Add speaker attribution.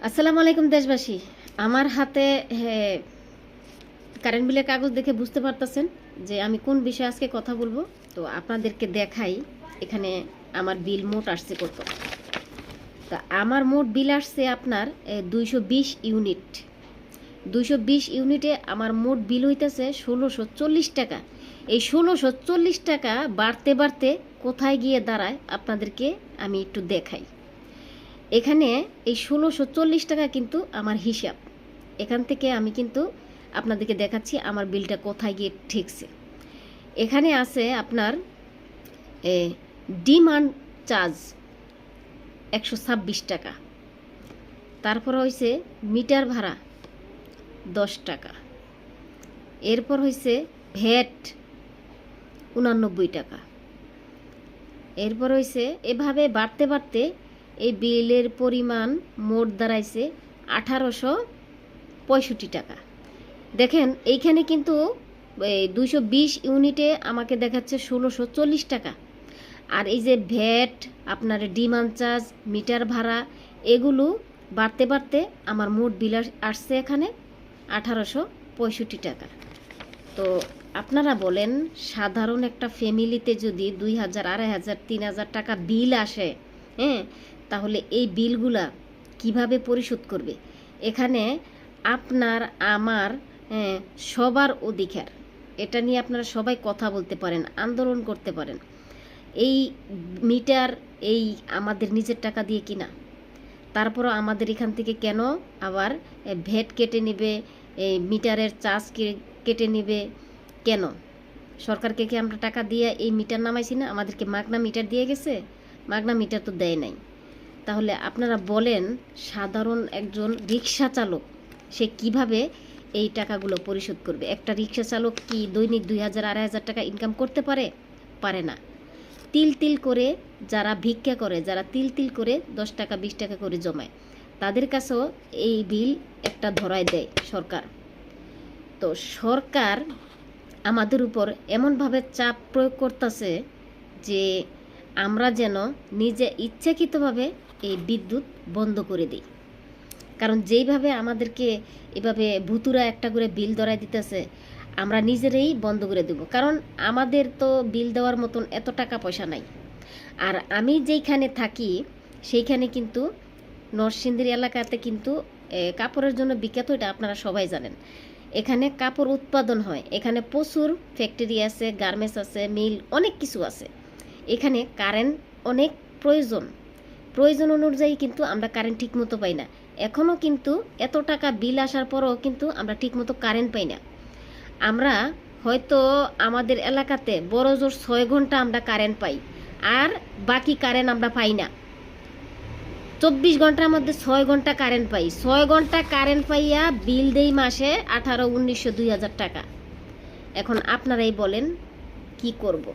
Speaker 1: আসসালামু আলাইকুম দেশবাসী। আমার হাতে কারেন্ট বিলের কাগজ দেখে বুঝতে পারতেছেন যে আমি কোন বিষয়ে আজকে কথা বলবো। তো আপনাদেরকে দেখাই এখানে আমার বিল মোট আসছে কত। তা আমার মোট বিল আসছে আপনার 220 ইউনিট। 220 ইউনিটে আমার মোট বিল হইতেছে 1640 টাকা। এই 1640 টাকা বাড়তে বাড়তে কোথায় গিয়ে দাঁড়ায় আপনাদেরকে আমি একটু দেখাই। এখানে এই 1640 টাকা কিন্তু আমার হিসাব। এখান থেকে আমি কিন্তু আপনাদেরকে দেখাচ্ছি আমার বিলটা কোথায় গিয়ে ঠেকছে। এখানে আছে আপনার ডিমান্ড চার্জ 126 টাকা, তারপর হয়েছে মিটার ভাড়া 10 টাকা, এরপর হয়েছে ভ্যাট 89 টাকা, এরপর হয়েছে এভাবে বাড়তে বাড়তে এই বিলের পরিমাণ মোট দাঁড়াইছে 1865 টাকা। দেখেন এইখানে কিন্তু 220 ইউনিটে আমাকে দেখাচ্ছে 1640 টাকা। আর এই যে ভ্যাট, আপনার ডিমান্ড চার্জ, মিটার ভাড়া, এগুলো বাড়তে বাড়তে আমার মোট বিল আসছে এখানে 1865 টাকা। তো আপনারা বলেন, সাধারণ একটা ফ্যামিলিতে যদি 2000, 2500, 3000 টাকা বিল আসে, তাহলে এই বিলগুলা কিভাবে পরিশোধ করবে? এখানে আপনার আমার সবার অধিকার, এটা নিয়ে আপনারা সবাই কথা বলতে পারেন, আন্দোলন করতে পারেন। এই মিটার এই আমাদের নিজের টাকা দিয়ে কিনা, তারপরও আমাদের এখান থেকে কেন আবার ভ্যাট কেটে নেবে, এই মিটারের চার্জ কেটে নেবে কেন? সরকারকে কি আমরা টাকা দিয়ে এই মিটার নামাইছি না? আমাদেরকে মাগনা মিটার দিয়ে গেছে? মাগনা মিটার তো দেয় নাই। তাহলে আপনারা বলেন, সাধারণ একজন রিক্সা চালক সে কিভাবে এই টাকাগুলো পরিশোধ করবে? একটা রিক্সা চালক কি দৈনিক 2000, 2500 টাকা ইনকাম করতে পারে? পারে না। তিল তিল করে যারা ভিক্ষা করে, যারা তিল তিল করে 10 টাকা 20 টাকা করে জমায়, তাদের কাছেও এই বিল একটা ধরায় দেয় সরকার। তো সরকার আমাদের উপর এমনভাবে চাপ প্রয়োগ করতেছে যে আমরা যেন নিজে ইচ্ছাকৃতভাবে এই বিদ্যুৎ বন্ধ করে দিই। কারণ যেইভাবে আমাদেরকে এভাবে ভুতুরা একটা করে বিল ধরাই দিতেছে, আমরা নিজেরাই বন্ধ করে দেব। কারণ আমাদের তো বিল দেওয়ার মতন এত টাকা পয়সা নাই। আর আমি যেইখানে থাকি সেইখানে কিন্তু নরসিংদীর এলাকাতে কিন্তু কাপড়ের জন্য বিখ্যাত, এটা আপনারা সবাই জানেন। এখানে কাপড় উৎপাদন হয়, এখানে প্রচুর ফ্যাক্টরি আছে, গার্মেন্টস আছে, মিল, অনেক কিছু আছে। এখানে কারেন্ট অনেক প্রয়োজন অনুযায়ী কিন্তু আমরা কারেন্ট ঠিকমতো পাই না। এখনও কিন্তু এত টাকা বিল আসার পরও কিন্তু আমরা ঠিকমতো কারেন্ট পাই না। আমরা হয়তো আমাদের এলাকাতে বড় জোর 6 ঘন্টা আমরা কারেন্ট পাই, আর বাকি কারেন্ট আমরা পাই না। 24 ঘন্টার মধ্যে 6 ঘন্টা কারেন্ট পাই। 6 ঘন্টা কারেন্ট পাইয়া বিল দেই মাসে 1800, 1900, 2000 টাকা। এখন আপনারাই বলেন কি করব?